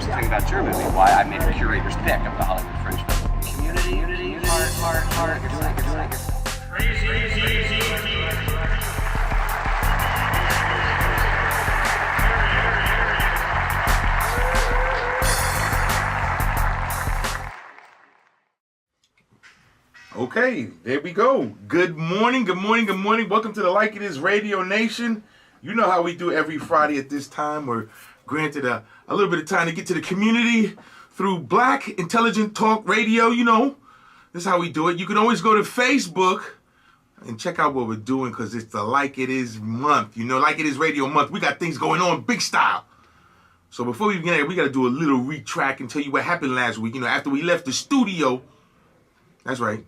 here's the thing about your movie, why I made a curator's pick of the Hollywood Fringe Festival. Community, heart, Okay, there we go. Good morning. Welcome to the Like It Is Radio Nation. You know how we do every Friday at this time. We're granted a little bit of time to get to the community through Black Intelligent Talk Radio. You know, this is how we do it. You can always go to Facebook and check out what we're doing because it's the Like It Is month. You know, Like It Is Radio month. We got things going on big style. So before we begin, we got to do a little retrack and tell you what happened last week. You know, after we left the studio, that's right.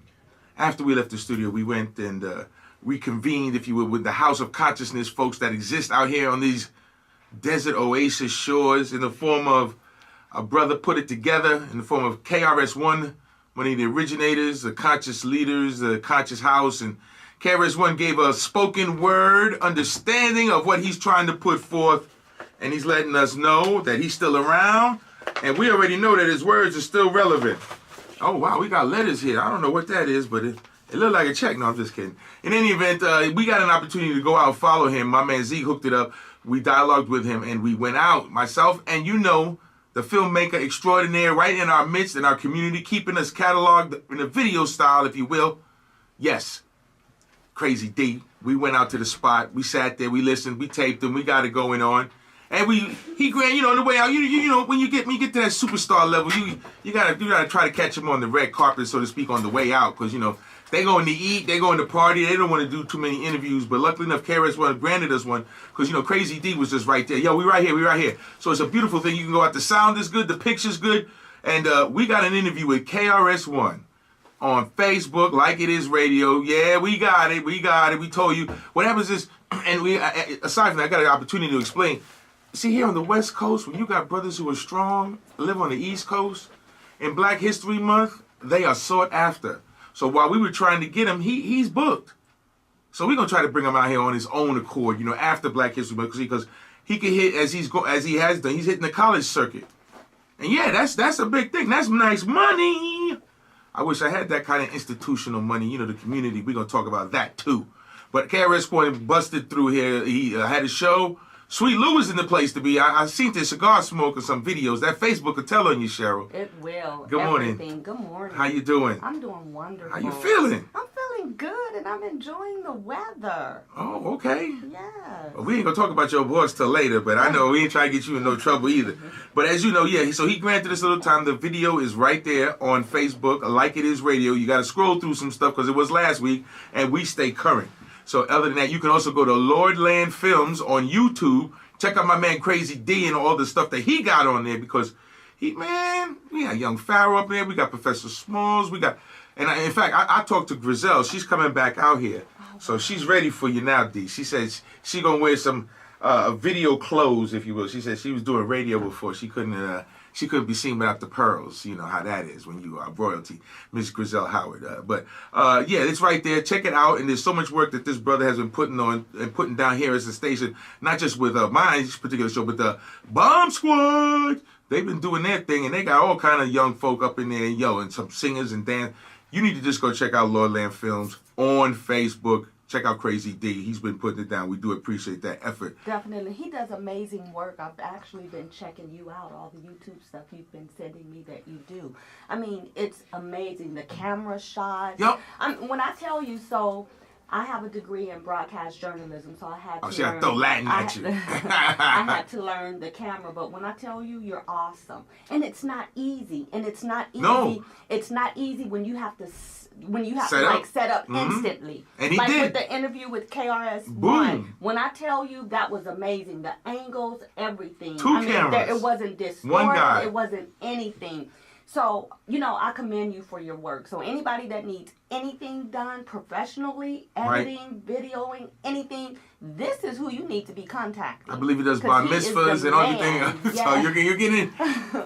After we left the studio, we went and reconvened, if you will, with the House of Consciousness folks that exist out here on these desert oasis shores in the form of a brother put it together in the form of KRS-One, one of the originators, the conscious leaders, the conscious house. And KRS-One gave a spoken word understanding of what he's trying to put forth. And he's letting us know that he's still around. And we already know that his words are still relevant. Oh, wow, we got letters here. I don't know what that is, but it looked like a check. No, I'm just kidding. In any event, we got an opportunity to go out and follow him. My man Zeke hooked it up. We dialogued with him, and we went out, myself, and you know, the filmmaker extraordinaire right in our midst, in our community, keeping us cataloged in a video style, if you will. Yes, Crazy D. We went out to the spot. We sat there. We listened. We taped him. We got it going on. And he you know, on the way out, you know, when you get to that superstar level, you gotta try to catch him on the red carpet, so to speak, on the way out, because you know they going to eat, they going to party, they don't want to do too many interviews. But luckily enough, KRS-One granted us one, because you know Crazy D was just right there. Yo, we right here. So it's a beautiful thing. You can go out. The sound is good, the picture's good, and we got an interview with KRS-One on Facebook, Like It Is Radio. Yeah, we got it. We told you. What happens is, and we aside from that, I got an opportunity to explain. See, here on the West Coast, when you got brothers who are strong, live on the East Coast, in Black History Month, they are sought after. So while we were trying to get him, he's booked. So we're going to try to bring him out here on his own accord, you know, after Black History Month, because he can hit, as he has done, he's hitting the college circuit. And yeah, that's a big thing. That's nice money. I wish I had that kind of institutional money, you know, the community. We're going to talk about that too. But KRS-One busted through here. He had a show. Sweet Lou is in the place to be. I seen this cigar smoke or some videos. That Facebook will tell on you, Sheryl. It will. Good morning. Everything. Good morning. How you doing? I'm doing wonderful. How you feeling? I'm feeling good, and I'm enjoying the weather. Oh, okay. Yes. Well, we ain't gonna talk about your boss till later, but I know we ain't trying to get you in no trouble either. But as you know, yeah, so he granted us a little time. The video is right there on Facebook, Like It Is Radio. You got to scroll through some stuff because it was last week, and we stay current. So other than that, you can also go to Lordland Films on YouTube. Check out my man Crazy D and all the stuff that he got on there, because we got Young Pharaoh up there. We got Professor Smalls. In fact, I talked to Grizel. She's coming back out here. So she's ready for you now, D. She says she's going to wear some video clothes, if you will. She said she was doing radio before. She couldn't be seen without the pearls. You know how that is when you are royalty, Miss Grizel Howard. Yeah, it's right there. Check it out. And there's so much work that this brother has been putting on and putting down here as a station, not just with my particular show, but the Bomb Squad. They've been doing their thing, and they got all kind of young folk up in there, and some singers and dance. You need to just go check out Lordland Films on Facebook. Check out Crazy D. He's been putting it down. We do appreciate that effort. Definitely. He does amazing work. I've actually been checking you out, all the YouTube stuff you've been sending me that you do. I mean, it's amazing. The camera shots. Yep. When I tell you, so I have a degree in broadcast journalism, so I had to learn. I throw Latin at you. I had to learn the camera, but when I tell you, you're awesome. And it's not easy. And it's not easy. No. It's not easy when you have to set up instantly. And he like did. With the interview with KRS-One. Boom. When I tell you, that was amazing. The angles, everything. Two cameras. It wasn't distorted. One guy. It wasn't anything. So, I commend you for your work. So anybody that needs anything done professionally, editing, videoing, anything, this is who you need to be contacting. I believe he does bar mitzvahs and everything. Yes. So you're getting in.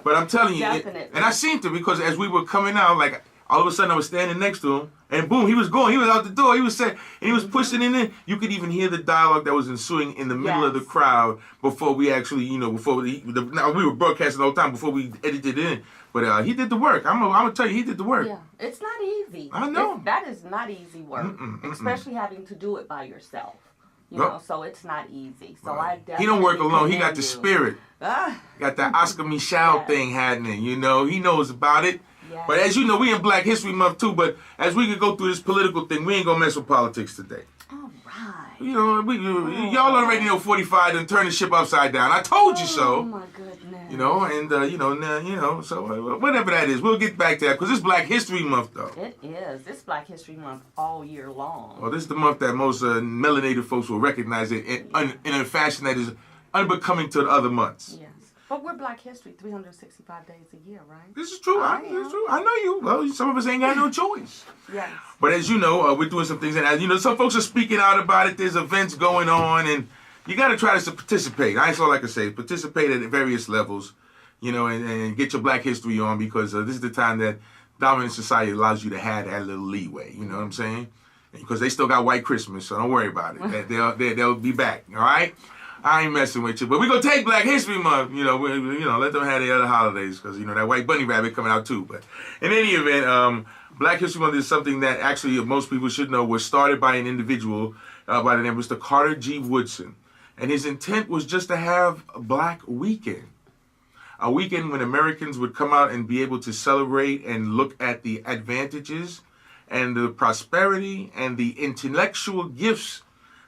But I'm telling you, Definitely. and I seen it because as we were coming out, like All of a sudden, I was standing next to him, and boom, he was going. He was out the door. He was saying, and he was pushing in there. You could even hear the dialogue that was ensuing in the middle of the crowd before we actually, now we were broadcasting all the time before we edited it in. But he did the work. I'm gonna tell you, he did the work. Yeah, it's not easy. I know. That is not easy work, especially having to do it by yourself. You know, so it's not easy. So I definitely he don't work alone. He got the you. spirit. Got that Oscar Michelle thing happening. You know, he knows about it. Yes. But as you know, we in Black History Month too. But as we could go through this political thing, we ain't gonna mess with politics today. All right. You know, y'all already know 45 and turn the ship upside down. I told you so. Oh my goodness. You know, and so whatever that is, we'll get back to that because it's Black History Month though. It is. It's Black History Month all year long. Well, this is the month that most melanated folks will recognize it in a fashion that is unbecoming to the other months. Yes. But we're Black History 365 days a year, right? This is true. This is true. I know you. Well, some of us ain't got no choice. Yes. But as you know, we're doing some things, and as you know, some folks are speaking out about it. There's events going on, and you got to try to participate. That's all I can say. Participate at various levels, you know, and get your Black history on because this is the time that dominant society allows you to have that little leeway. You know what I'm saying? Because they still got White Christmas, so don't worry about it. They'll be back. All right. I ain't messing with you, but we're gonna take Black History Month. You know, let them have the other holidays because that White Bunny Rabbit coming out too. But in any event, Black History Month is something that actually most people should know was started by an individual by the name of Mr. Carter G. Woodson, and his intent was just to have a Black weekend, a weekend when Americans would come out and be able to celebrate and look at the advantages and the prosperity and the intellectual gifts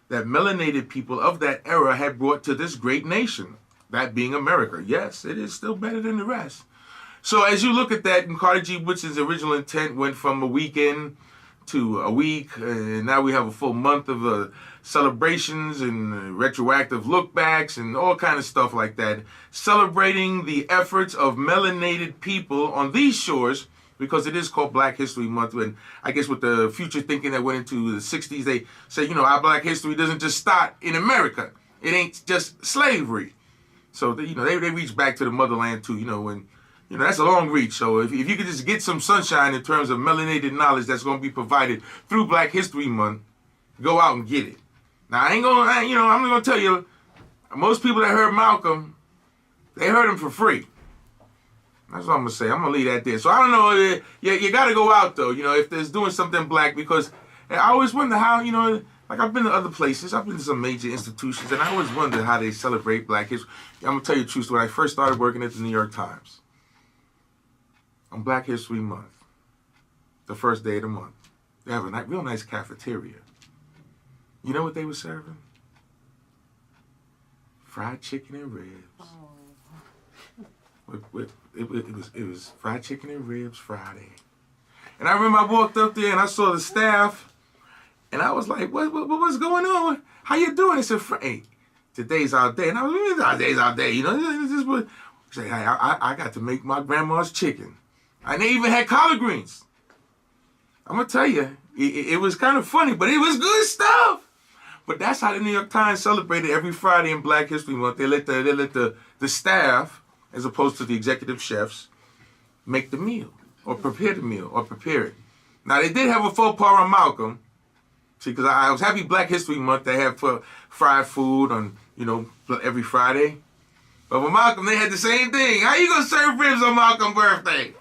that melanated people of that era had brought to this great nation, that being America. Yes, it is still better than the rest. So as you look at that, and Carter G. Woodson's original intent went from a weekend to a week, and now we have a full month of celebrations and retroactive lookbacks and all kind of stuff like that, celebrating the efforts of melanated people on these shores, because it is called Black History Month. And I guess with the future thinking that went into the 60s, they say, our Black history doesn't just start in America. It ain't just slavery. So, they reach back to the motherland too, and, that's a long reach. So if you could just get some sunshine in terms of melanated knowledge that's going to be provided through Black History Month, go out and get it. Now, I'm going to tell you, most people that heard Malcolm, they heard him for free. That's what I'm going to say. I'm going to leave that there. So I don't know. You got to go out, though, if there's doing something Black, because I always wonder how, like I've been to other places. I've been to some major institutions, and I always wonder how they celebrate Black history. I'm going to tell you the truth. When I first started working at the New York Times, on Black History Month, the first day of the month, they have a real nice cafeteria. You know what they were serving? Fried chicken and ribs. Oh. It was fried chicken and ribs Friday. And I remember I walked up there and I saw the staff, and I was like, what's going on? How you doing? They said, hey, today's our day. And I was, today's our day. Say, hey, I got to make my grandma's chicken. And they even had collard greens. I'm going to tell you, it was kind of funny, but it was good stuff. But that's how the New York Times celebrated every Friday in Black History Month. They let the staff, as opposed to the executive chefs, make the meal or prepare the meal or prepare it. Now, they did have a faux pas on Malcolm. See, because I was happy Black History Month, they have fried food on, every Friday. But with Malcolm, they had the same thing. How you going to serve ribs on Malcolm's birthday?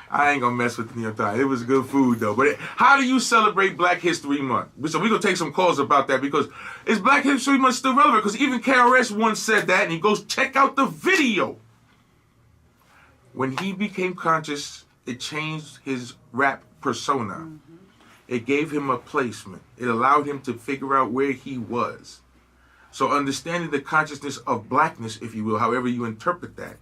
I ain't going to mess with the New York Times. It was good food, though. But how do you celebrate Black History Month? So we're going to take some calls about that, because is Black History Month still relevant? Because even KRS once said that, and he goes, check out the video. When he became conscious, it changed his rap persona. Mm-hmm. It gave him a placement. It allowed him to figure out where he was. So understanding the consciousness of Blackness, if you will, however you interpret that,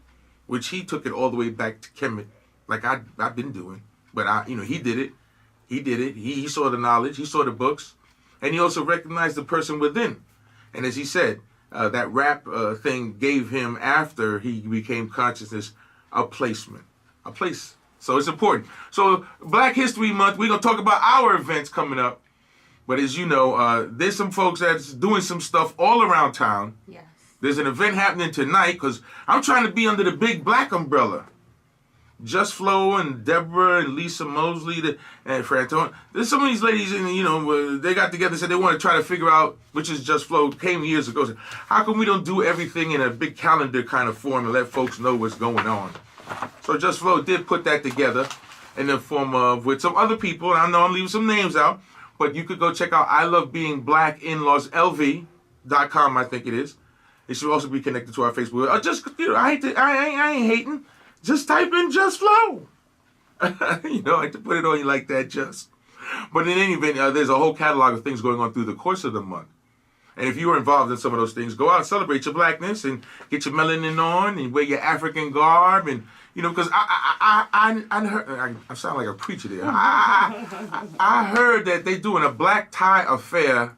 which he took it all the way back to Kemet, like I've been doing. But he did it. He did it. He saw the knowledge. He saw the books. And he also recognized the person within. And as he said, that rap thing gave him, after he became consciousness, a placement. A place. So it's important. So Black History Month, we're going to talk about our events coming up. But as you know, there's some folks that's doing some stuff all around town. Yes. There's an event happening tonight, because I'm trying to be under the big Black umbrella. Just Flo and Deborah and Lisa Mosley and Franklyn. There's some of these ladies, and they got together and said they want to try to figure out, which is Just Flo, came years ago. Said, how come we don't do everything in a big calendar kind of form and let folks know what's going on? So Just Flo did put that together in the form of with some other people. And I know I'm leaving some names out, but you could go check out I Love Being Black in Los LV.com, I think it is. It should also be connected to our Facebook. I ain't hating. Just type in Just Flow. I like to put it on you like that, just. But in any event, there's a whole catalog of things going on through the course of the month. And if you were involved in some of those things, go out and celebrate your blackness and get your melanin on and wear your African garb. And, because I heard, I sound like a preacher there. I heard that they're doing a black tie affair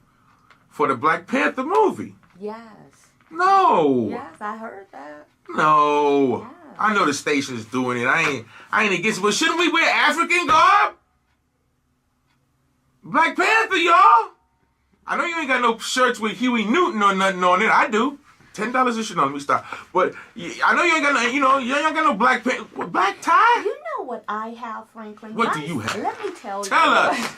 for the Black Panther movie. Yes. No. Yes, I heard that. No. Yeah. I know the station's doing it. I ain't against it. But shouldn't we wear African garb? Black Panther, y'all. I know you ain't got no shirts with Huey Newton or nothing on it. I do. $10 a shirt. No, let me stop. But I know you ain't got no, you ain't got no black black tie. You know what I have, Franklyn? What do you have? Let me tell you. Tell us.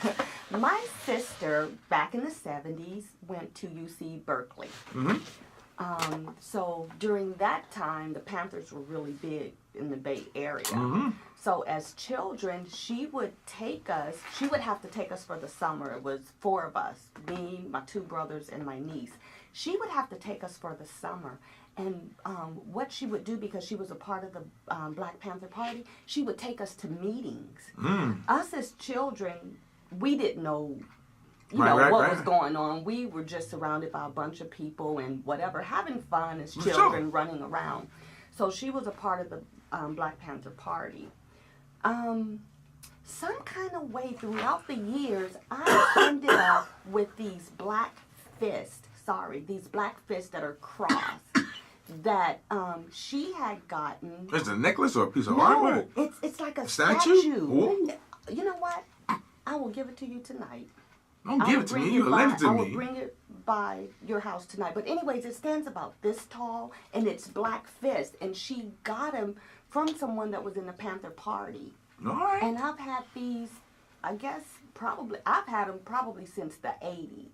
My sister, back in the 70s, went to UC Berkeley. Mm-hmm. So during that time, the Panthers were really big in the Bay Area. Mm-hmm. So as children, she would have to take us for the summer. It was 4 of us, me, my 2 brothers, and my niece. She would have to take us for the summer. And what she would do, because she was a part of the Black Panther Party, she would take us to meetings. Mm. Us as children, we didn't know what was going on. We were just surrounded by a bunch of people and whatever, having fun as children, running around. So she was a part of the Black Panther Party. Some kind of way throughout the years, I ended up with these black fists that are crossed that she had gotten. It's a necklace or a piece of artwork? It's like a statue. You know what? I will give it to you tonight. Don't give it to me. You lend it to me. I will bring it by your house tonight. But anyways, it stands about this tall, and it's black fist. And she got him from someone that was in the Panther Party. All right. And I've had these, I've had them probably since the 80s.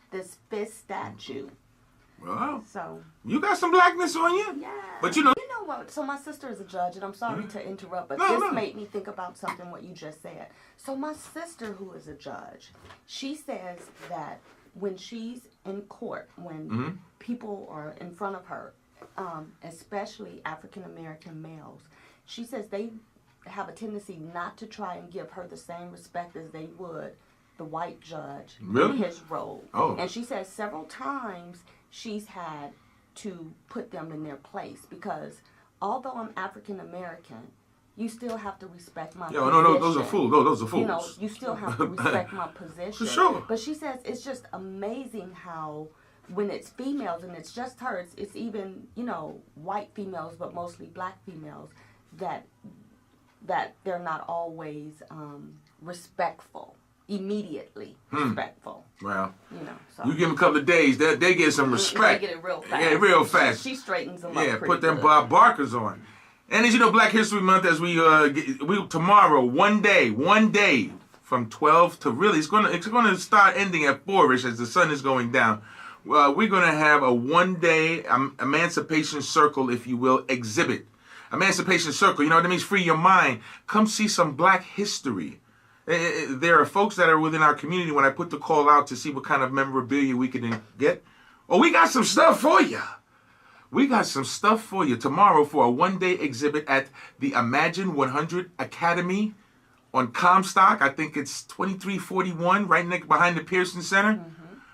This fist statue. Well, so you got some blackness on you. Yeah. But you know what? So my sister is a judge, and I'm sorry to interrupt, but this made me think about something what you just said. So my sister, who is a judge, she says that when she's in court, when people are in front of her, especially African American males, she says they have a tendency not to try and give her the same respect as they would the white judge in his role. Oh. And she says several times she's had to put them in their place because although I'm African American, you still have to respect my position. No, those are fools. Those are fools. You still have to respect my position. For sure. But she says it's just amazing how when it's females and it's just her, it's even, white females, but mostly black females, that they're not always respectful. Immediately respectful. Well, so. You give them a couple of days, they get some respect. They get it real fast. Yeah, real fast. She straightens them up. Yeah, pretty put them good. Bob Barkers on. And as you know, Black History Month, as we tomorrow, one day from 12 to really, it's gonna start ending at 4ish as the sun is going down. We're gonna have a 1-day Emancipation Circle, if you will, exhibit. Emancipation Circle, you know what it means? Free your mind. Come see some Black history. There are folks that are within our community when I put the call out to see what kind of memorabilia we can get. Oh, we got some stuff for you. We got some stuff for you tomorrow for a 1-day exhibit at the Imagine 100 Academy on Comstock. I think it's 2341 right behind the Pearson Center.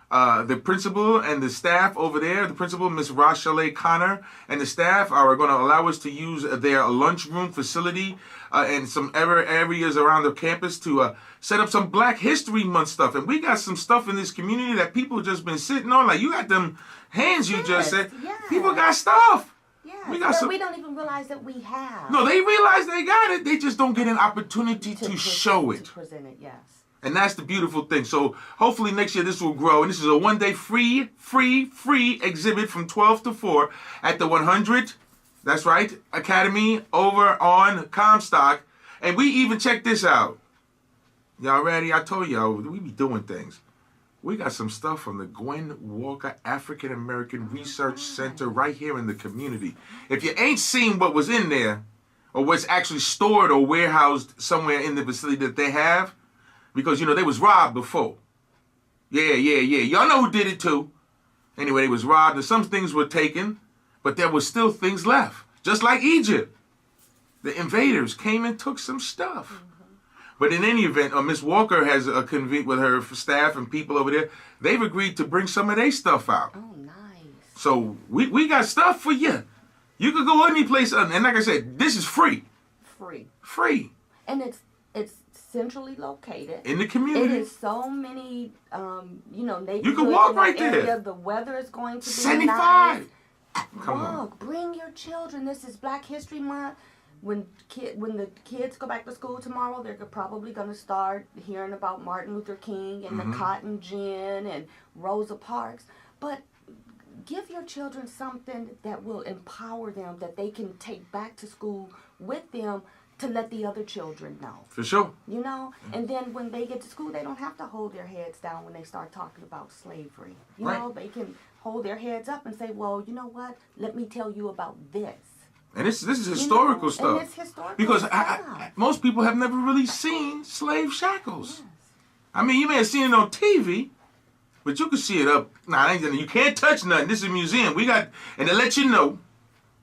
The principal and the staff over there, the principal, Miss Rochelle Connor, and the staff are going to allow us to use their lunchroom facility and some areas around the campus to set up some Black History Month stuff. And we got some stuff in this community that people have just been sitting on. Like, you got them hands you just said. Yes. People got stuff. Yeah, we don't even realize that we have. No, they realize they got it. They just don't get an opportunity to show it. To present it, yes. And that's the beautiful thing. So hopefully next year this will grow. And this is a 1-day free exhibit from 12 to 4 at the 100 That's right, Academy over on Comstock. And we even check this out. Y'all ready? I told y'all, we be doing things. We got some stuff from the Gwen Walker African American Research Center right here in the community. If you ain't seen what was in there, or what's actually stored or warehoused somewhere in the vicinity that they have, because, you know, they was robbed before. Yeah. Y'all know who did it too. Anyway, they was robbed and some things were taken, but there was still things left. Just like Egypt. The invaders came and took some stuff. Mm-hmm. But in any event, Miss Walker has convened with her staff and people over there. They've agreed to bring some of their stuff out. Oh, nice. So we got stuff for you. You could go any place, and like I said, this is free. Free. And it's centrally located in the community. It is so many, neighborhoods. You can walk right there. The weather is going to be 75. Nice. Come on. Bring your children. This is Black History Month. When the kids go back to school tomorrow, they're probably going to start hearing about Martin Luther King and the Cotton Gin and Rosa Parks. But give your children something that will empower them, that they can take back to school with them to let the other children know. For sure. You know? And then when they get to school, they don't have to hold their heads down when they start talking about slavery. You know, they can hold their heads up and say, well, you know what? Let me tell you about this. And this is historical stuff. And it's historical because stuff. Most people have never really seen slave shackles. Yes. I mean, you may have seen it on TV, but you can see it up. You can't touch nothing. This is a museum. We got, and to let you know,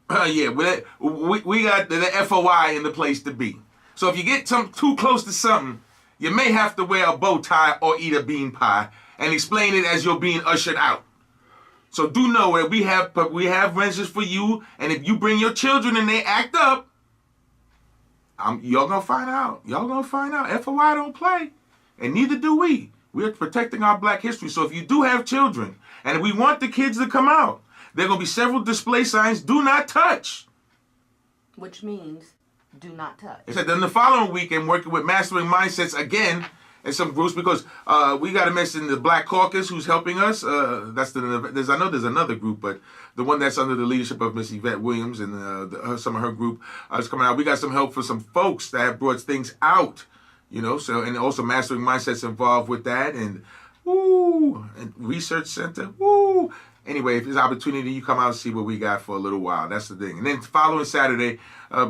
we got the FOI in the place to be. So if you get too close to something, you may have to wear a bow tie or eat a bean pie and explain it as you're being ushered out. So do know that we have registers for you, and if you bring your children and they act up, y'all gonna find out. FOI don't play, and neither do we. We're protecting our Black history. So if you do have children, and we want the kids to come out, there are gonna be several display signs. Do not touch. Which means, do not touch. Except then the following weekend, working with Mastering Mindsets again. And some groups, because we got to mention the Black Caucus, who's helping us. I know there's another group, but the one that's under the leadership of Miss Yvette Williams and some of her group is coming out. We got some help for some folks that have brought things out, you know. So, and also Mastering Mindsets involved with that, and Research Center. Anyway, if there's opportunity, you come out and see what we got for a little while. That's the thing. And then following Saturday,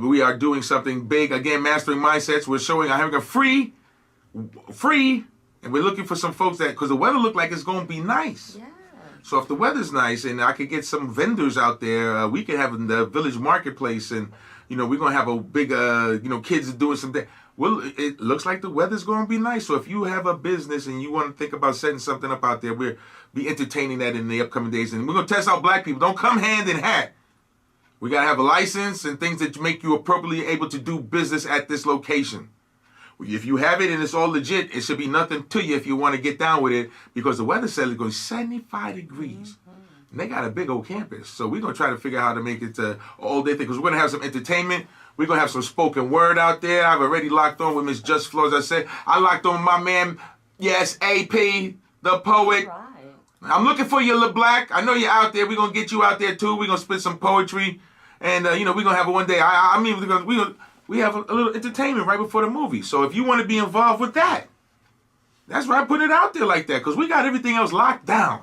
we are doing something big again. Mastering Mindsets. We're having a free, and we're looking for some folks because the weather look like it's going to be nice. Yeah. So if the weather's nice and I could get some vendors out there, we could have the village marketplace, and we're going to have a big, kids doing something. Well, it looks like the weather's going to be nice. So if you have a business and you want to think about setting something up out there, we'll be entertaining that in the upcoming days. And we're going to test out Black people. Don't come hand in hand. We got to have a license and things that make you appropriately able to do business at this location. If you have it and it's all legit, it should be nothing to you if you want to get down with it, because the weather said it's going 75 degrees. And they got a big old campus. So we're going to try to figure out how to make it to all day thing, because we're going to have some entertainment. We're going to have some spoken word out there. I've already locked on with Miss Just Floors. I said, I locked on with my man, yes, AP, the poet. Right. I'm looking for you, LeBlack. I know you're out there. We're going to get you out there too. We're going to spit some poetry. And, we're going to have it one day. We have a little entertainment right before the movie. So if you want to be involved with that, that's why I put it out there like that, because we got everything else locked down.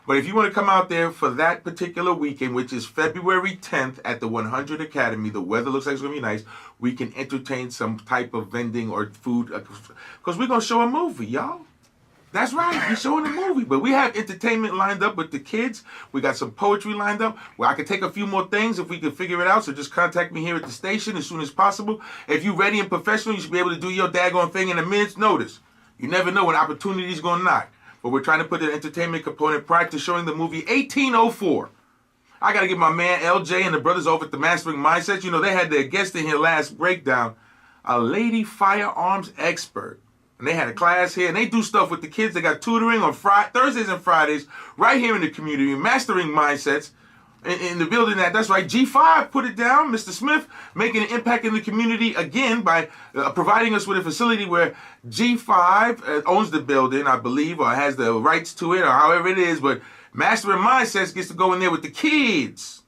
But if you want to come out there for that particular weekend, which is February 10th at the 100 Academy, the weather looks like it's going to be nice. We can entertain some type of vending or food, because we're going to show a movie, y'all. That's right, we're showing a movie. But we have entertainment lined up with the kids. We got some poetry lined up where I can take a few more things if we can figure it out. So just contact me here at the station as soon as possible. If you're ready and professional, you should be able to do your daggone thing in a minute's notice. You never know when opportunity is going to knock. But we're trying to put an entertainment component prior to showing the movie 1804. I got to give my man LJ and the brothers over at the Mastering Mindsets. They had their guest in here last breakdown, a lady firearms expert. And they had a class here, and they do stuff with the kids. They got tutoring on Thursdays and Fridays right here in the community, Mastering Mindsets in the building. That's right, G5 put it down. Mr. Smith making an impact in the community again by providing us with a facility where G5 owns the building, I believe, or has the rights to it, or however it is. But Mastering Mindsets gets to go in there with the kids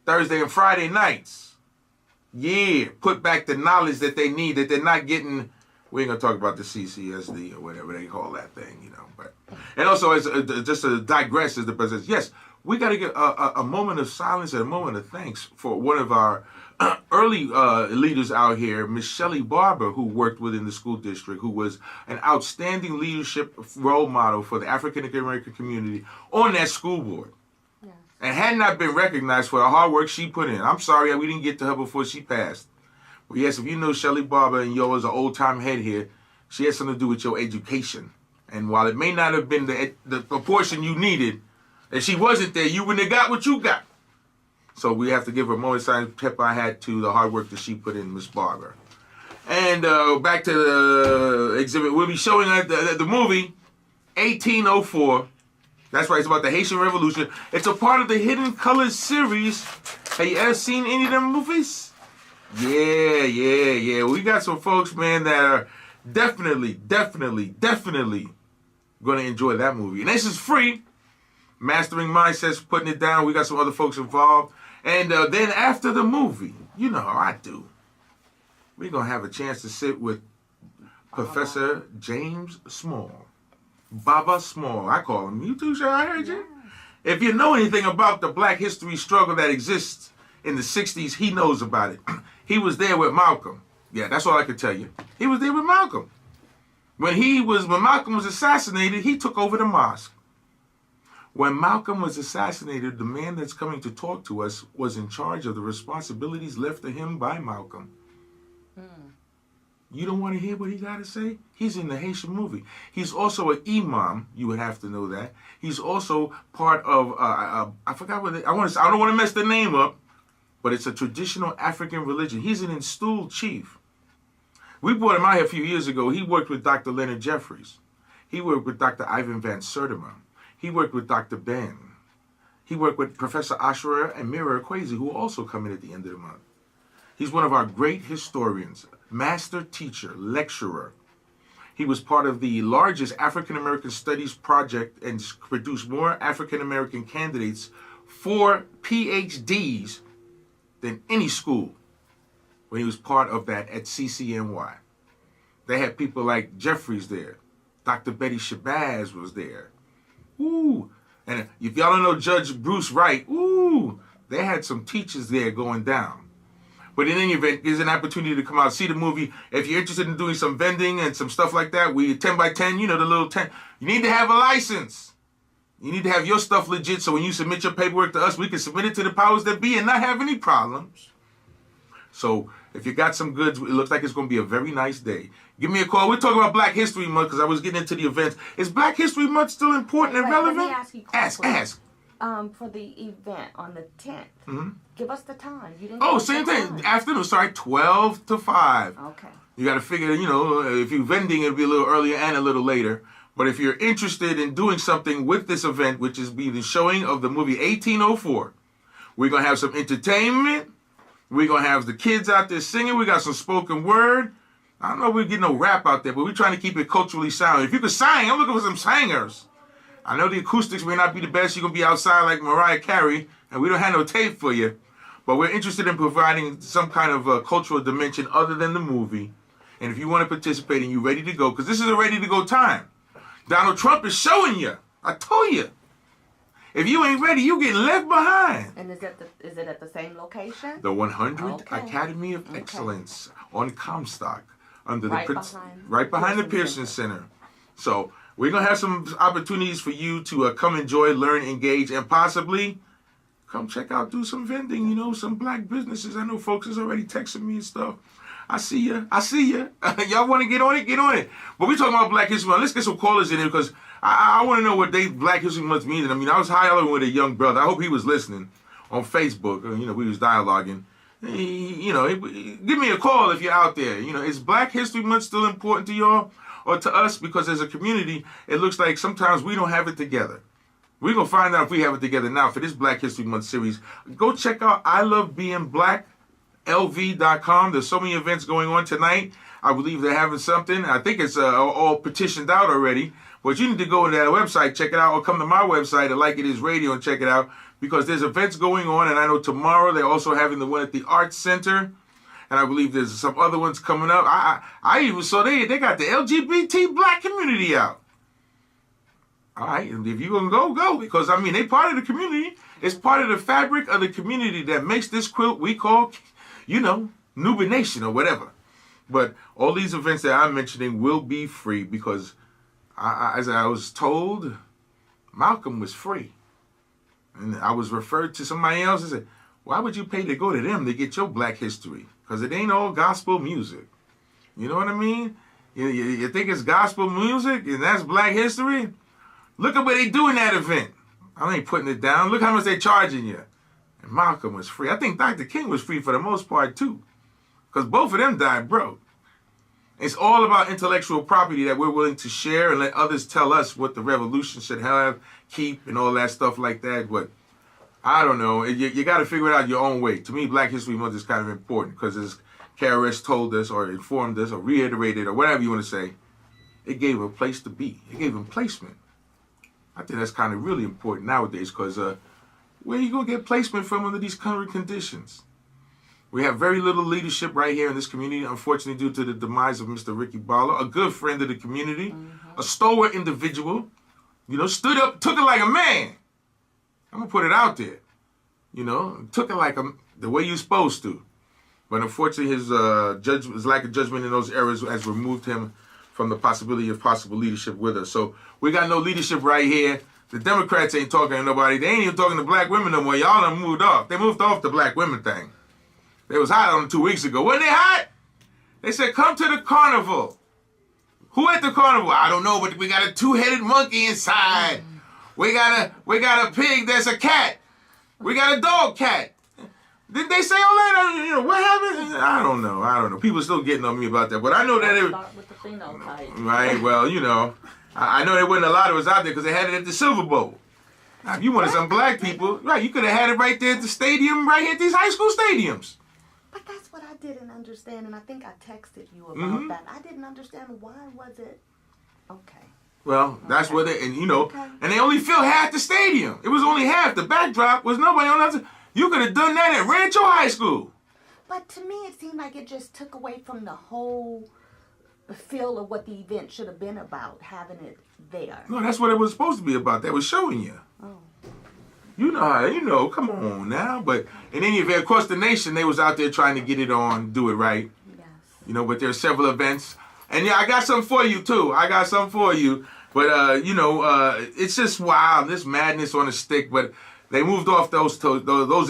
Thursday and Friday nights. Yeah, put back the knowledge that they need, that they're not getting. We ain't gonna talk about the CCSD or whatever they call that thing, you know. But and also, as just to digress, as the president, yes, we got to get a moment of silence and a moment of thanks for one of our early leaders out here, Miss Shelley Barber, who worked within the school district, who was an outstanding leadership role model for the African American community on that school board. And had not been recognized for the hard work she put in. I'm sorry we didn't get to her before she passed. But yes, if you know Shelley Barber and yo is an old-time head here, she has something to do with your education. And while it may not have been the proportion you needed, if she wasn't there, you wouldn't have got what you got. So we have to give her a moment of silence, tip our hat to the hard work that she put in, Miss Barber. And back to the exhibit. We'll be showing the movie 1804. That's right, it's about the Haitian Revolution. It's a part of the Hidden Colors series. Have you ever seen any of them movies? Yeah. We got some folks, man, that are definitely going to enjoy that movie. And this is free. Mastering Mindsets, putting it down. We got some other folks involved. And then after the movie, you know how I do, we're going to have a chance to sit with Professor James Small. Baba Small, I call him. You too, sure? I heard you. If you know anything about the black history struggle that exists in the 60s, he knows about it. He was there with Malcolm. Yeah, that's all I can tell you. He was there with Malcolm. When Malcolm was assassinated, he took over the mosque. When Malcolm was assassinated, the man that's coming to talk to us was in charge of the responsibilities left to him by Malcolm. You don't want to hear what he got to say? He's in the Haitian movie. He's also an imam. You would have to know that. He's also part of I forgot what I don't want to mess the name up, but it's a traditional African religion. He's an installed chief. We brought him out here a few years ago. He worked with Dr. Leonard Jeffries. He worked with Dr. Ivan Van Sertima. He worked with Dr. Ben. He worked with Professor Ashura and Mira Equazi, who will also come in at the end of the month. He's one of our great historians, master teacher, lecturer. He was part of the largest African American Studies project and produced more African American candidates for PhDs than any school when he was part of that at CCNY. They had people like Jeffries there. Dr. Betty Shabazz was there. Ooh. And if y'all don't know Judge Bruce Wright, ooh, they had some teachers there going down. But in any event, there's an opportunity to come out, see the movie. If you're interested in doing some vending and some stuff like that, we 10 by 10, you know, the little 10. You need to have a license. You need to have your stuff legit so when you submit your paperwork to us, we can submit it to the powers that be and not have any problems. So if you got some goods, it looks like it's going to be a very nice day. Give me a call. We're talking about Black History Month because I was getting into the events. Is Black History Month still important and relevant? Let me ask you quickly. Ask. For the event on the 10th, give us the time. You didn't. Oh, same thing. Afternoon. Sorry, 12 to 5. Okay. You got to figure, you know, if you're vending, it'll be a little earlier and a little later. But if you're interested in doing something with this event, which is be the showing of the movie 1804, we're going to have some entertainment. We're going to have the kids out there singing. We got some spoken word. I don't know if we get no rap out there, but we're trying to keep it culturally sound. If you can sing, I'm looking for some singers. I know the acoustics may not be the best. You're going to be outside like Mariah Carey, and we don't have no tape for you. But we're interested in providing some kind of cultural dimension other than the movie. And if you want to participate and you're ready to go, because this is a ready-to-go time. Donald Trump is showing you. I told you. If you ain't ready, you get left behind. And is it at the same location? The 100th Academy of Excellence on Comstock, under right behind the Pearson Center. So we're going to have some opportunities for you to come enjoy, learn, engage, and possibly come check out, do some vending, you know, some black businesses. I know folks is already texting me and stuff. I see ya. Y'all want to get on it? Get on it. But we're talking about Black History Month. Let's get some callers in here because I want to know what Black History Month means. I mean, I was highlighting with a young brother. I hope he was listening on Facebook. You know, we was dialoguing. Give me a call if you're out there. You know, is Black History Month still important to y'all or to us? Because as a community, it looks like sometimes we don't have it together. We're going to find out if we have it together now for this Black History Month series. Go check out I Love Being Black. LV.com. There's so many events going on tonight. I believe they're having something. I think it's all petitioned out already. But you need to go to that website, check it out, or come to my website at Like It Is Radio and check it out. because there's events going on, and I know tomorrow they're also having the one at the Arts Center, and I believe there's some other ones coming up. I even saw they got the LGBT black community out. All right, and if you're going to go, because, I mean, they part of the community. It's part of the fabric of the community that makes this quilt we call, you know, Nuba Nation or whatever. But all these events that I'm mentioning will be free because, as I was told, Malcolm was free. And I was referred to somebody else and said, why would you pay to go to them to get your black history? Because it ain't all gospel music. You know what I mean? You think it's gospel music and that's black history? Look at what they do in that event. I ain't putting it down. Look how much they charging you. And Malcolm was free. I think Dr. King was free for the most part too. Because both of them died broke. It's all about intellectual property that we're willing to share and let others tell us what the revolution should have, keep, and all that stuff like that. But I don't know. You got to figure it out your own way. To me, Black History Month is kind of important because as KRS told us or informed us or reiterated or whatever you want to say, it gave a place to be. It gave them placement. I think that's kind of really important nowadays because where are you going to get placement from under these current conditions? We have very little leadership right here in this community, unfortunately, due to the demise of Mr. Ricky Barlow, a good friend of the community, a stalwart individual, you know, stood up, took it like a man. I'm going to put it out there. You know, took it like the way you're supposed to. But unfortunately, his lack of judgment in those areas has removed him from the possibility of possible leadership with us. So we got no leadership right here. The Democrats ain't talking to nobody. They ain't even talking to black women no more. Y'all done moved off. They moved off the black women thing. They was hot on them 2 weeks ago. Wasn't they hot? They said, come to the carnival. Who at the carnival? I don't know, but we got a two-headed monkey inside. We got a pig that's a cat. We got a dog cat. Did they say all that? You know, what happened? I don't know. People still getting on me about that. But I know that it Start with the phenotype. Right, well, you know, I know there wasn't a lot of us out there because they had it at the Silver Bowl. Now, if you wanted some black people, right, you could have had it right there at the stadium, right here at these high school stadiums. But that's what I didn't understand, and I think I texted you about that. I didn't understand why was it. Okay. Well, that's what they, and you know, and they only filled half the stadium. It was only half. The backdrop was nobody on that. You could have done that at Rancho High School. But to me, it seemed like it just took away from the whole feel of what the event should have been about, having it there. No, that's what it was supposed to be about. They was showing you. Oh. You know how, come on now. But in any event, across the nation, they was out there trying to get it on, do it right. Yes. You know, but there's several events. And yeah, I got something for you, too. But, it's just wild, this madness on a stick. But they moved off those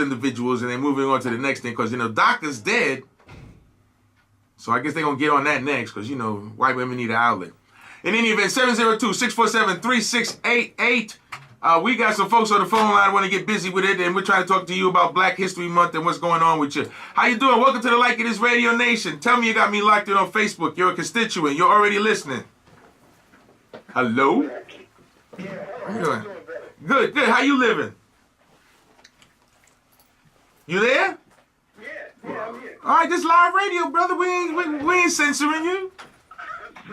individuals, and they're moving on to the next thing. Because, you know, Doc is dead. So I guess they're going to get on that next. Because, you know, white women need an outlet. In any event, 702-647-3688. We got some folks on the phone line want to get busy with it, and we're trying to talk to you about Black History Month and what's going on with you. How you doing? Welcome to the Like It Is Radio Nation. Tell me you got me locked in on Facebook. You're a constituent. You're already listening. Hello? How you doing? Good. How you living? You there? Yeah, I'm here. All right, this live radio, brother. We ain't censoring you. Sorry, my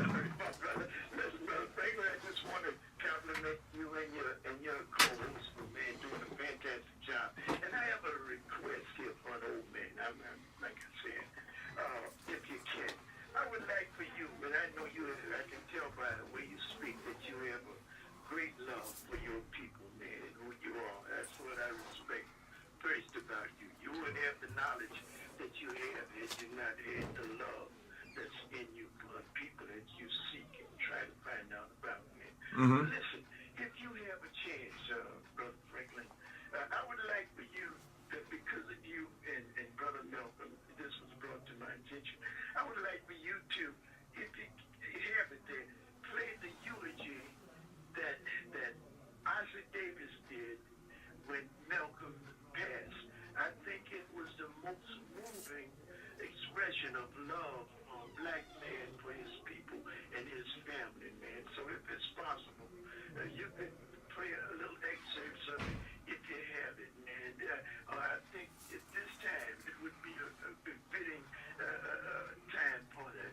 brother. Listen, Brother Franklyn, I just want to compliment you and your co-host for doing a fantastic job. And I have a request here for an old man. I'm like I said, if you can, I would like for you, and I know you, I can tell by the way you speak that you have a great love for your people, man, and who you are. That's what I respect first about you. You wouldn't have the knowledge that you have had you not had the love that's in you for the people that you seek and try to find out about, man. Listen, if you have a chance, Brother Franklyn, I would like for you, that because of you and Brother Malcolm, this was brought to my attention, I would like for you to, if you have it there, play the eulogy that Isaac Davis did when Malcolm passed. I think it was the most moving expression of love for a black man, for his people and his family, man. So if it's possible, you can play a little excerpt of it if you have it, man. I think at this time it would be a fitting time for that.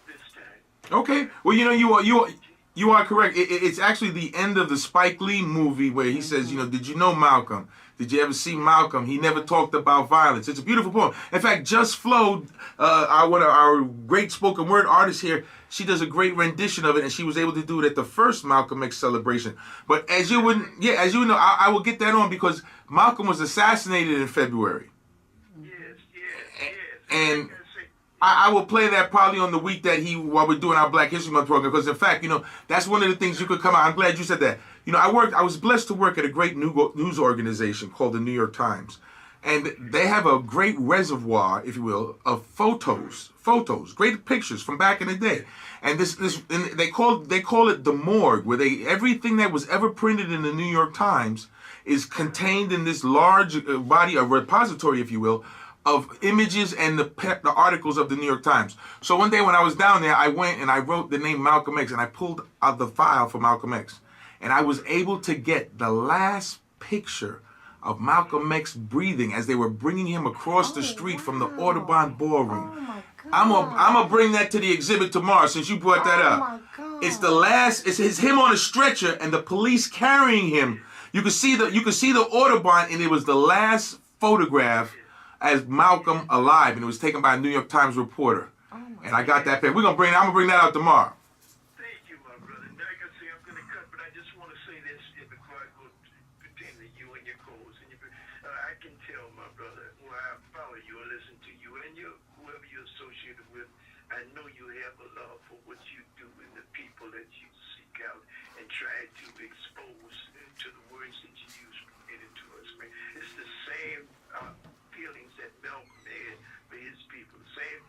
This time. Okay. Well, you know, You are correct. It's actually the end of the Spike Lee movie where he says, did you know Malcolm? Did you ever see Malcolm? He never talked about violence. It's a beautiful poem. In fact, Just Flo, one of our great spoken word artists here, she does a great rendition of it, and she was able to do it at the first Malcolm X celebration. But as you know, I will get that on because Malcolm was assassinated in February. Yes. And I will play that probably on the week while we're doing our Black History Month program, because in fact, that's one of the things you could come out. I'm glad you said that. I was blessed to work at a great news organization called the New York Times. And they have a great reservoir, if you will, of photos, great pictures from back in the day. And and they call it the morgue, where everything that was ever printed in the New York Times is contained in this large body, a repository, if you will, of images and the articles of the New York Times. So one day when I was down there, I went and I wrote the name Malcolm X, and I pulled out the file for Malcolm X. And I was able to get the last picture of Malcolm X breathing as they were bringing him across the street from the Audubon Ballroom. Oh my God. I'm gonna bring that to the exhibit tomorrow since you brought that up. My God. It's him on a stretcher and the police carrying him. You could see the Audubon, and it was the last photograph as Malcolm alive, and it was taken by a New York Times reporter. And I got that picture. I'm gonna bring that out tomorrow. Thank you, my brother. Like I say, I'm going to cut, but I just want to say this before I go pertain to you and your goals. I can tell, my brother, when I follow you and listen to you and whoever you're associated with, I know you have a love for what you do and the people that you seek out and try to expose to the words that you use related to us, man. It's the same feelings that Malcolm had for his people, the same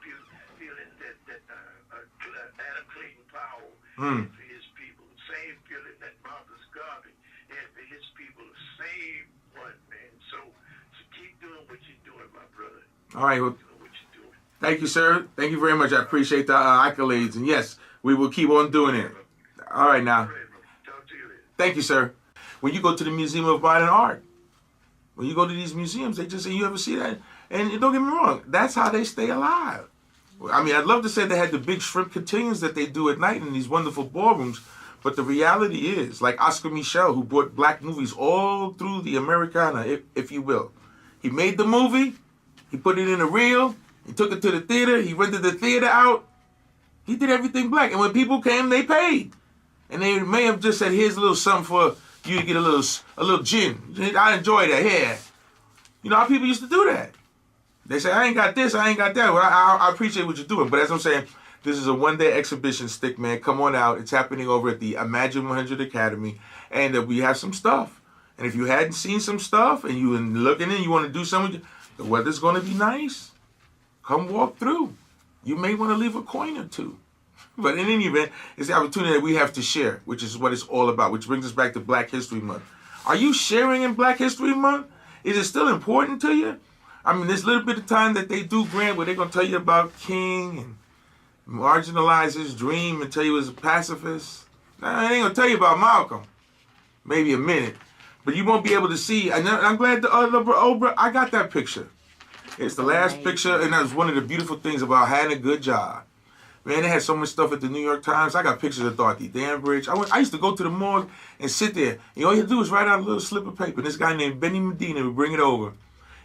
feeling that Adam Clayton Powell had for his people, the same feeling that Marcus Garvey had for his people, the same one, man. So keep doing what you're doing, my brother. All right. Well, Doing what you're doing. thank you, sir. Thank you very much. I appreciate the accolades. And yes, we will keep on doing it. All right, now. All right, bro. Talk to you later. Thank you, sir. When you go to the Museum of Modern Art, when you go to these museums, they just say, you ever see that? And don't get me wrong, that's how they stay alive. I mean, I'd love to say they had the big shrimp cotillions that they do at night in these wonderful ballrooms, but the reality is, like Oscar Michel, who brought black movies all through the Americana, if you will. He made the movie, he put it in a reel, he took it to the theater, he rented the theater out, he did everything black. And when people came, they paid. And they may have just said, here's a little something for you to get a little gin. I enjoy that here. You know how people used to do that. They say, I ain't got this, I ain't got that. Well, I appreciate what you're doing. But as I'm saying, this is a one-day exhibition, Stickman. Come on out. It's happening over at the Imagine 100 Academy. And we have some stuff. And if you hadn't seen some stuff and you're looking in, you want to do something, the weather's going to be nice. Come walk through. You may want to leave a coin or two. But in any event, it's the opportunity that we have to share, which is what it's all about, which brings us back to Black History Month. Are you sharing in Black History Month? Is it still important to you? I mean, this little bit of time that they do grant where they're going to tell you about King and marginalize his dream and tell you he was a pacifist. Nah, they ain't going to tell you about Malcolm. Maybe a minute. But you won't be able to see. And I'm glad I got that picture. It's the last picture, and that was one of the beautiful things about having a good job. Man, they had so much stuff at the New York Times. I got pictures of Dorothy Dandridge. I used to go to the morgue and sit there. And all you had to do was write out a little slip of paper. And this guy named Benny Medina would bring it over. And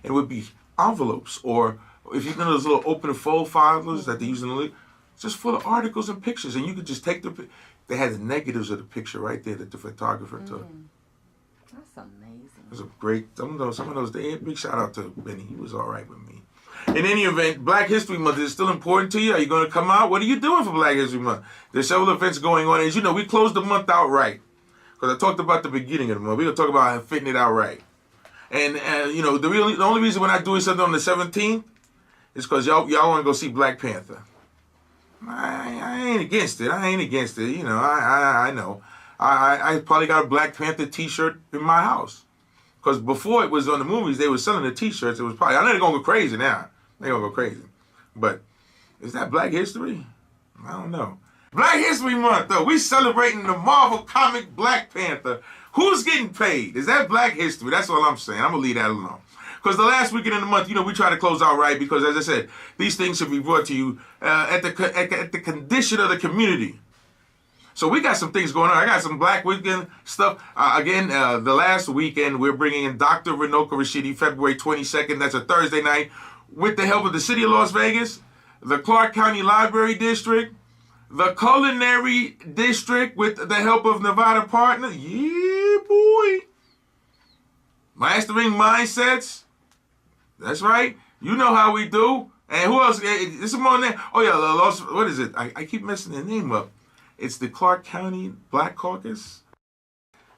it would be envelopes, or if you know those little open and fold files that they use in the just full of articles and pictures. And you could just take they had the negatives of the picture right there that the photographer took. That's amazing. It was a great, some of those, big shout out to Benny. He was all right with me. In any event, Black History Month is still important to you. Are you going to come out? What are you doing for Black History Month? There's several events going on. As you know, we closed the month out right. Because I talked about the beginning of the month. We're going to talk about fitting it out right. And, you know, the only reason we're not doing something on the 17th is because y'all want to go see Black Panther. I ain't against it. You know, I know. I probably got a Black Panther t-shirt in my house. Because before it was on the movies, they were selling the t-shirts. It was probably, I know they're going to go crazy now. They're going to go crazy. But is that Black History? I don't know. Black History Month, though. We celebrating the Marvel comic Black Panther. Who's getting paid? Is that Black History? That's all I'm saying. I'm going to leave that alone. Because the last weekend of the month, you know, we try to close out right because, as I said, these things should be brought to you at the condition of the community. So we got some things going on. I got some Black Weekend stuff. The last weekend, we're bringing in Dr. Renoka Rashidi, February 22nd. That's a Thursday night. With the help of the City of Las Vegas, the Clark County Library District, the Culinary District with the help of Nevada Partner. Yeah, boy. Mastering Mindsets. That's right. You know how we do. And who else? There's some more there. Oh, yeah. What is it? I keep messing the name up. It's the Clark County Black Caucus.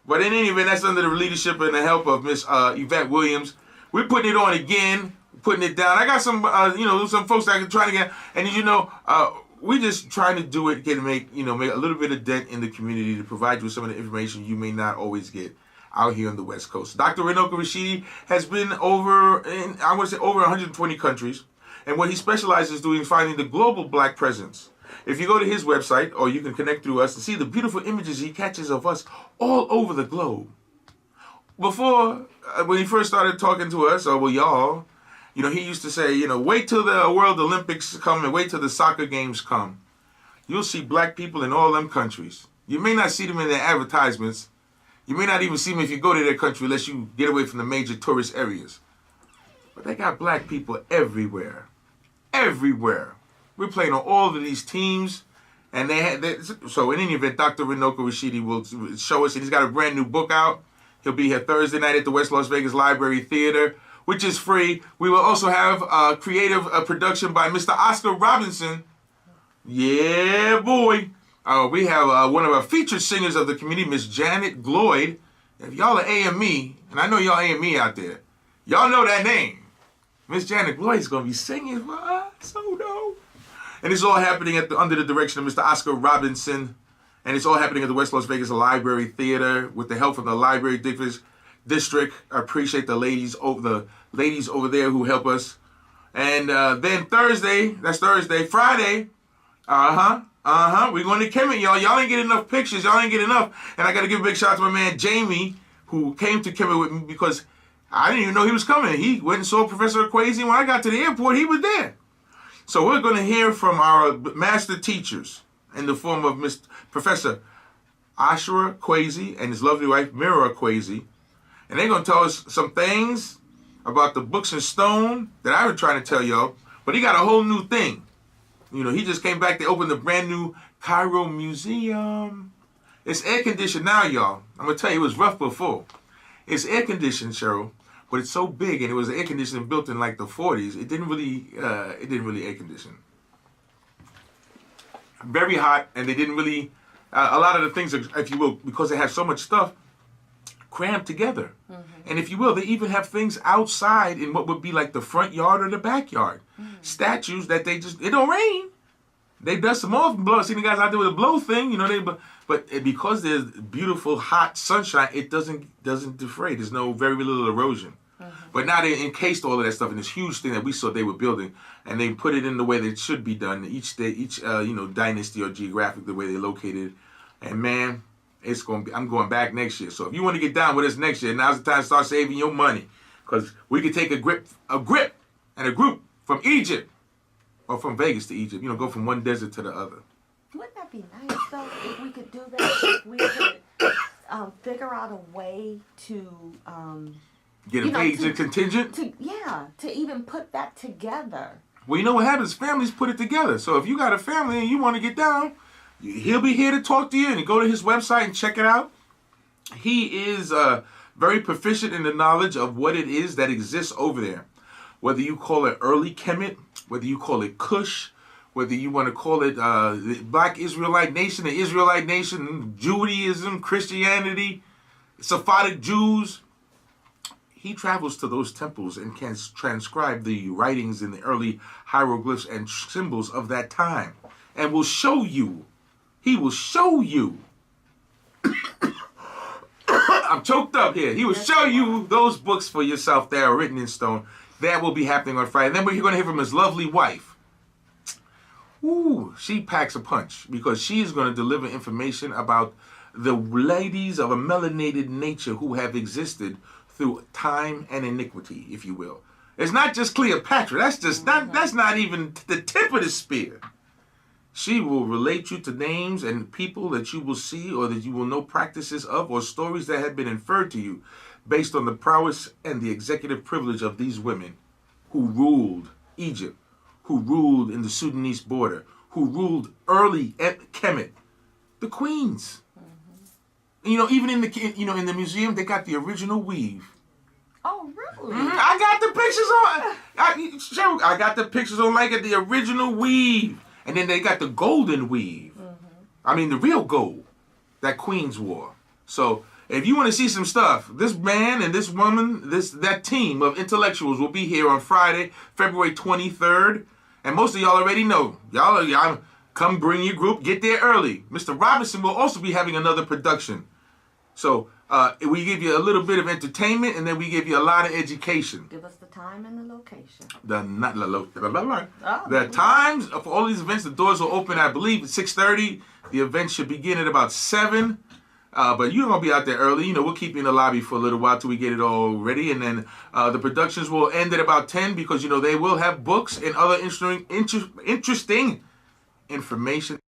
But in any event, that's under the leadership and the help of Miss Yvette Williams. We're putting it on again, putting it down. I got some, some folks that are trying to get, and we're just trying to do it, make a little bit of dent in the community to provide you with some of the information you may not always get out here on the West Coast. Dr. Renoka Rashidi has been over 120 countries, and what he specializes in doing is finding the global Black presence. If you go to his website, or you can connect through us to see the beautiful images he catches of us all over the globe. Before, when he first started talking to us, y'all, he used to say, wait till the World Olympics come and wait till the soccer games come. You'll see Black people in all them countries. You may not see them in their advertisements. You may not even see them if you go to their country unless you get away from the major tourist areas. But they got Black people everywhere. Everywhere. We're playing on all of these teams. And so in any event, Dr. Renoka Rashidi will show us, and he's got a brand new book out. He'll be here Thursday night at the West Las Vegas Library Theater, which is free. We will also have a creative production by Mr. Oscar Robinson. Yeah, boy. We have one of our featured singers of the community, Miss Janet Gloyd. If y'all are AME, and I know y'all AME out there, y'all know that name. Miss Janet Gloyd is going to be singing for us. So dope. And it's all happening under the direction of Mr. Oscar Robinson. And it's all happening at the West Las Vegas Library Theater with the help of the Library District. I appreciate the ladies over there who help us. And then Thursday, Friday, we're going to Kemet, y'all. Y'all ain't get enough pictures. Y'all ain't get enough. And I got to give a big shout out to my man Jamie, who came to Kemet with me because I didn't even know he was coming. He went and saw Professor Kwesi. When I got to the airport, he was there. So we're going to hear from our master teachers in the form of Professor Ashura Kwesi and his lovely wife, Mira Kwesi. And they're going to tell us some things about the books in stone that I was trying to tell y'all. But he got a whole new thing. He just came back. They opened a brand new Cairo Museum. It's air conditioned now, y'all. I'm going to tell you, it was rough before. It's air conditioned, Sheryl. But it's so big, and it was air conditioning built in like the 40s. It didn't really air condition. Very hot, and they didn't really. A lot of the things, if you will, because they have so much stuff crammed together. Mm-hmm. And if you will, they even have things outside in what would be like the front yard or the backyard. Mm-hmm. Statues that it don't rain. They dust them off and blow. See the guys out there with a blow thing, but because there's beautiful hot sunshine, it doesn't defray. There's very little erosion. Mm-hmm. But now they encased all of that stuff in this huge thing that we saw they were building, and they put it in the way that it should be done. Each dynasty or geographic the way they located, and man, it's going to be. I'm going back next year. So if you want to get down with us next year, now's the time to start saving your money, because we could take a grip and a group from Egypt. Or from Vegas to Egypt, go from one desert to the other. Wouldn't that be nice, though, if we could do that? If we could figure out a way to... get a paid contingent? To even put that together. Well, you know what happens? Families put it together. So if you got a family and you want to get down, he'll be here to talk to you, and go to his website and check it out. He is very proficient in the knowledge of what it is that exists over there. Whether you call it early Kemet, whether you call it Kush, whether you want to call it the Black Israelite Nation, the Israelite Nation, Judaism, Christianity, Sephardic Jews. He travels to those temples and can transcribe the writings in the early hieroglyphs and symbols of that time, and will show you. He will show you. I'm choked up here. He will show you those books for yourself that are written in stone. That will be happening on Friday. And then we're going to hear from his lovely wife. Ooh, she packs a punch because she is going to deliver information about the ladies of a melanated nature who have existed through time and iniquity, if you will. It's not just Cleopatra. That's not even the tip of the spear. She will relate you to names and people that you will see or that you will know practices of or stories that have been inferred to you based on the prowess and the executive privilege of these women who ruled Egypt, who ruled in the Sudanese border, who ruled early at Kemet, the queens. Mm-hmm. Even in the museum, they got the original weave. Oh, really? Mm-hmm. I got the pictures on. I got the pictures on like at the original weave. And then they got the golden weave. Mm-hmm. I mean, the real gold that queens wore. So if you want to see some stuff, this man and this woman, that team of intellectuals will be here on Friday, February 23rd. And most of y'all already know. Y'all come bring your group. Get there early. Mr. Robinson will also be having another production. So we give you a little bit of entertainment, and then we give you a lot of education. Give us the time and the location. The times for all these events, the doors will open, I believe, at 6:30. The event should begin at about 7. But you're going to be out there early. We'll keep you in the lobby for a little while till we get it all ready. And then the productions will end at about 10 because, they will have books and other interesting information.